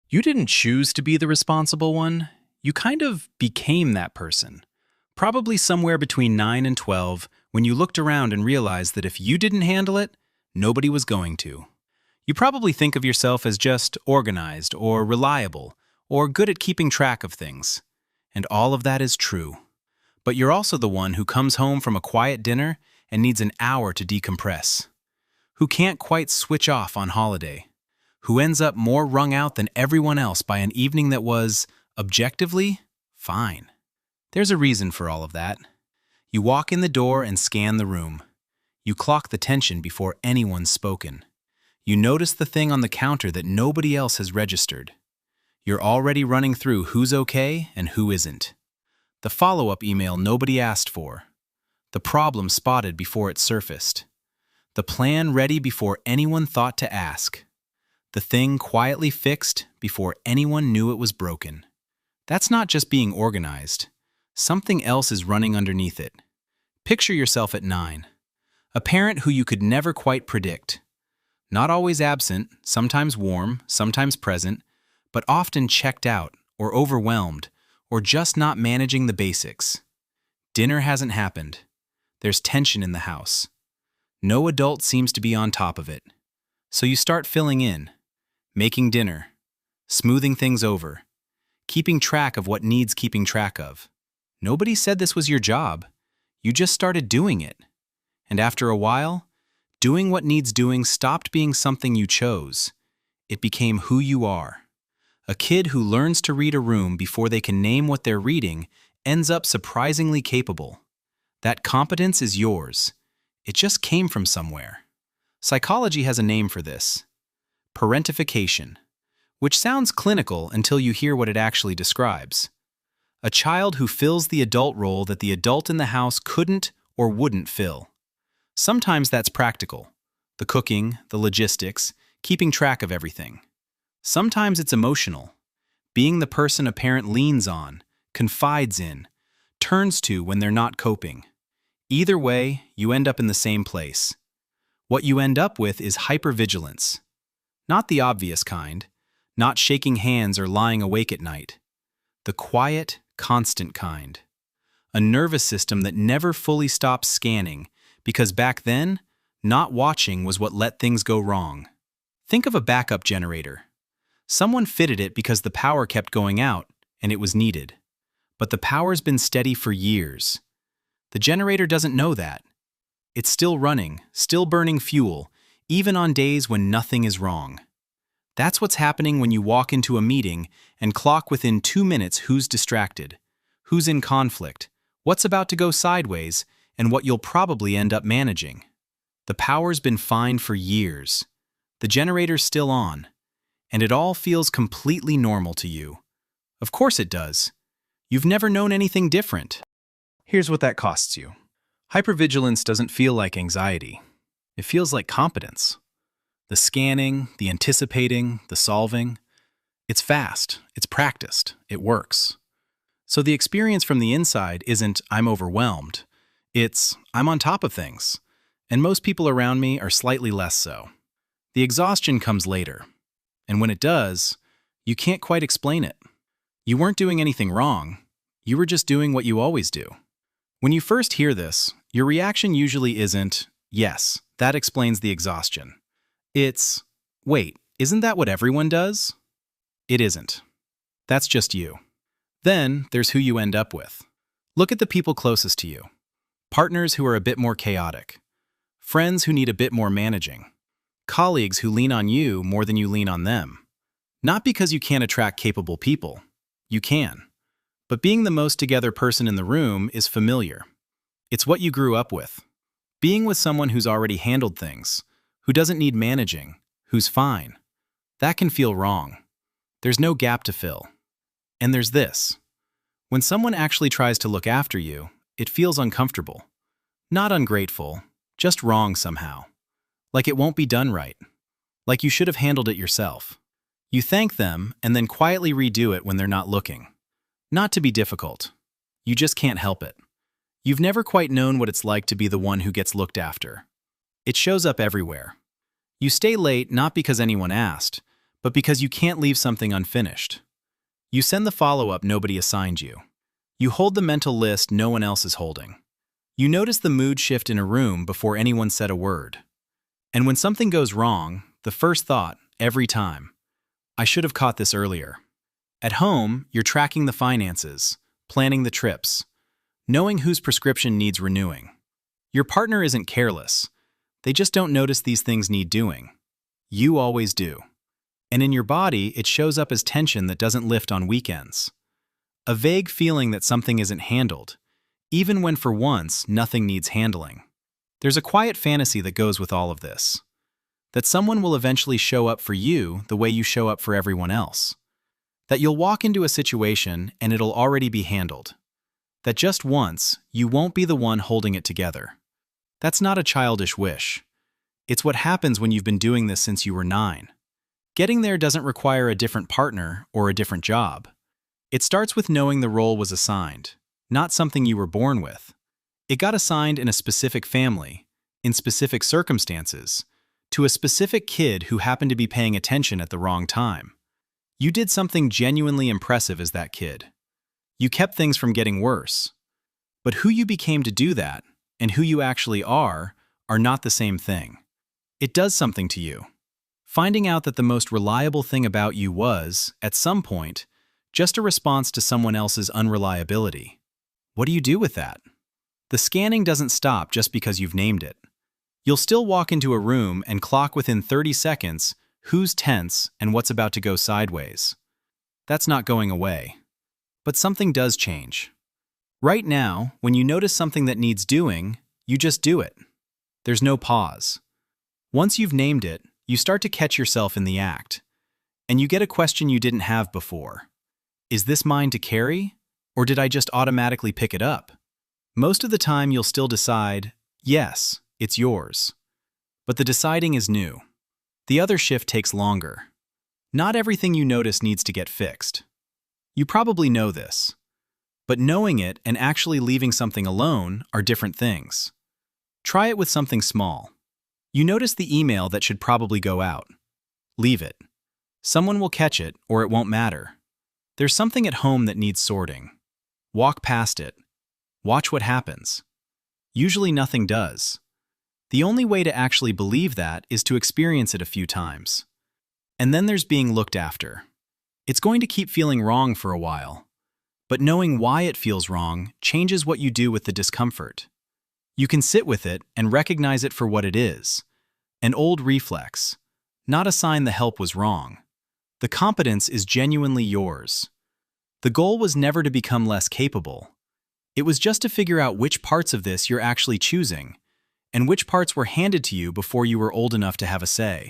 You didn't choose to be the responsible one. You kind of became that person. Probably somewhere between 9 and 12 when you looked around and realized that if you didn't handle it, nobody was going to. You probably think of yourself as just organized or reliable or good at keeping track of things. And all of that is true. But you're also the one who comes home from a quiet dinner and needs an hour to decompress. Who can't quite switch off on holiday. Who ends up more wrung out than everyone else by an evening that was, objectively, fine. There's a reason for all of that. You walk in the door and scan the room. You clock the tension before anyone's spoken. You notice the thing on the counter that nobody else has registered. You're already running through who's okay and who isn't. The follow-up email nobody asked for. The problem spotted before it surfaced. The plan ready before anyone thought to ask. The thing quietly fixed before anyone knew it was broken. That's not just being organized. Something else is running underneath it. Picture yourself at 9. A parent who you could never quite predict. Not always absent, sometimes warm, sometimes present, but often checked out or overwhelmed or just not managing the basics. Dinner hasn't happened. There's tension in the house. No adult seems to be on top of it. So you start filling in. Making dinner, smoothing things over, keeping track of what needs keeping track of. Nobody said this was your job. You just started doing it. And after a while, doing what needs doing stopped being something you chose. It became who you are. A kid who learns to read a room before they can name what they're reading ends up surprisingly capable. That competence is yours. It just came from somewhere. Psychology has a name for this. Parentification, which sounds clinical until you hear what it actually describes. A child who fills the adult role that the adult in the house couldn't or wouldn't fill. Sometimes that's practical, the cooking, the logistics, keeping track of everything. Sometimes it's emotional, being the person a parent leans on, confides in, turns to when they're not coping. Either way, you end up in the same place. What you end up with is hypervigilance. Not the obvious kind, not shaking hands or lying awake at night. The quiet, constant kind. A nervous system that never fully stops scanning, because back then, not watching was what let things go wrong. Think of a backup generator. Someone fitted it because the power kept going out, and it was needed. But the power's been steady for years. The generator doesn't know that. It's still running, still burning fuel, even on days when nothing is wrong. That's what's happening when you walk into a meeting and clock within 2 minutes who's distracted, who's in conflict, what's about to go sideways, and what you'll probably end up managing. The power's been fine for years. The generator's still on. And it all feels completely normal to you. Of course it does. You've never known anything different. Here's what that costs you. Hypervigilance doesn't feel like anxiety. It feels like competence. The scanning, the anticipating, the solving. It's fast, it's practiced, it works. So the experience from the inside isn't I'm overwhelmed. It's I'm on top of things. And most people around me are slightly less so. The exhaustion comes later. And when it does, you can't quite explain it. You weren't doing anything wrong. You were just doing what you always do. When you first hear this, your reaction usually isn't, yes, that explains the exhaustion. It's, wait, isn't that what everyone does? It isn't. That's just you. Then there's who you end up with. Look at the people closest to you. Partners who are a bit more chaotic. Friends who need a bit more managing. Colleagues who lean on you more than you lean on them. Not because you can't attract capable people. You can. But being the most together person in the room is familiar. It's what you grew up with. Being with someone who's already handled things, who doesn't need managing, who's fine. That can feel wrong. There's no gap to fill. And there's this. When someone actually tries to look after you, it feels uncomfortable. Not ungrateful, just wrong somehow. Like it won't be done right. Like you should have handled it yourself. You thank them and then quietly redo it when they're not looking. Not to be difficult. You just can't help it. You've never quite known what it's like to be the one who gets looked after. It shows up everywhere. You stay late not because anyone asked, but because you can't leave something unfinished. You send the follow-up nobody assigned you. You hold the mental list no one else is holding. You notice the mood shift in a room before anyone said a word. And when something goes wrong, the first thought, every time, I should have caught this earlier. At home, you're tracking the finances, planning the trips, knowing whose prescription needs renewing. Your partner isn't careless. They just don't notice these things need doing. You always do. And in your body, it shows up as tension that doesn't lift on weekends. A vague feeling that something isn't handled, even when for once nothing needs handling. There's a quiet fantasy that goes with all of this. That someone will eventually show up for you the way you show up for everyone else. That you'll walk into a situation and it'll already be handled. That just once, you won't be the one holding it together. That's not a childish wish. It's what happens when you've been doing this since you were 9. Getting there doesn't require a different partner or a different job. It starts with knowing the role was assigned, not something you were born with. It got assigned in a specific family, in specific circumstances, to a specific kid who happened to be paying attention at the wrong time. You did something genuinely impressive as that kid. You kept things from getting worse. But who you became to do that, and who you actually are not the same thing. It does something to you. Finding out that the most reliable thing about you was, at some point, just a response to someone else's unreliability. What do you do with that? The scanning doesn't stop just because you've named it. You'll still walk into a room and clock within 30 seconds who's tense and what's about to go sideways. That's not going away. But something does change. Right now, when you notice something that needs doing, you just do it. There's no pause. Once you've named it, you start to catch yourself in the act. And you get a question you didn't have before. Is this mine to carry? Or did I just automatically pick it up? Most of the time you'll still decide, yes, it's yours. But the deciding is new. The other shift takes longer. Not everything you notice needs to get fixed. You probably know this. But knowing it and actually leaving something alone are different things. Try it with something small. You notice the email that should probably go out. Leave it. Someone will catch it or it won't matter. There's something at home that needs sorting. Walk past it. Watch what happens. Usually nothing does. The only way to actually believe that is to experience it a few times. And then there's being looked after. It's going to keep feeling wrong for a while. But knowing why it feels wrong changes what you do with the discomfort. You can sit with it and recognize it for what it is. An old reflex, not a sign the help was wrong. The competence is genuinely yours. The goal was never to become less capable. It was just to figure out which parts of this you're actually choosing, and which parts were handed to you before you were old enough to have a say.